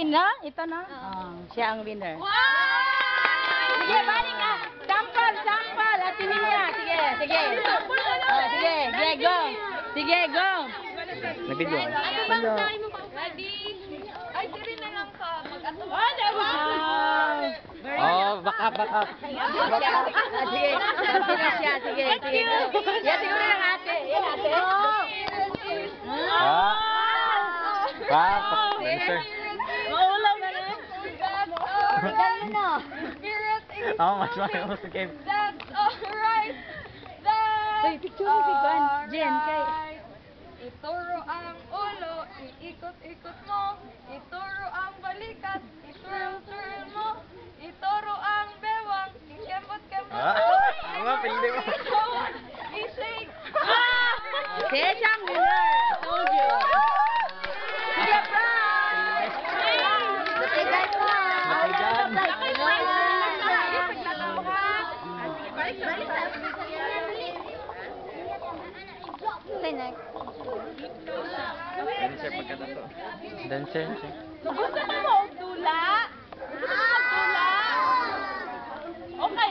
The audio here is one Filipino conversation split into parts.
winner? Ito na? Siya ang winner. Sige, balik ka. Sampal. At niya. Sige. Sige, go. Sige, go. Nag-video. Ready? Ay, siri na lang ka. Back up. Sige. Siya. Sige. Yan, siguro ng ate. Yan, ate. Dancer. Maulaw na rin. Spirit is Mas mahal mo sa game. that's alright. Uy, picture ni Bigwan. Jen, kay. Ituro ang ulo, iikot-ikot mo. Ituro ang balikat, ituro mo. Ituro ang bewang, ikembot-kembot. Pindi mo. I-shake. Siya siyang winner. Told you. Sige, Frank. Matigal pa. Dancer pagkatato. Dancer. Gusto mo mo dula? Okay.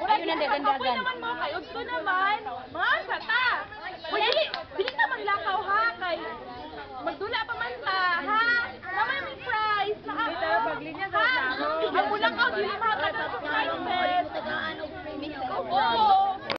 Ayun na, dagandagan. naman mo kay Gusto naman. Masa ta. Dili ta maglakaw ha kay magdula pa man ta ha. Naman may prize na ako. Ha? Ang bulakaw dili makakatato.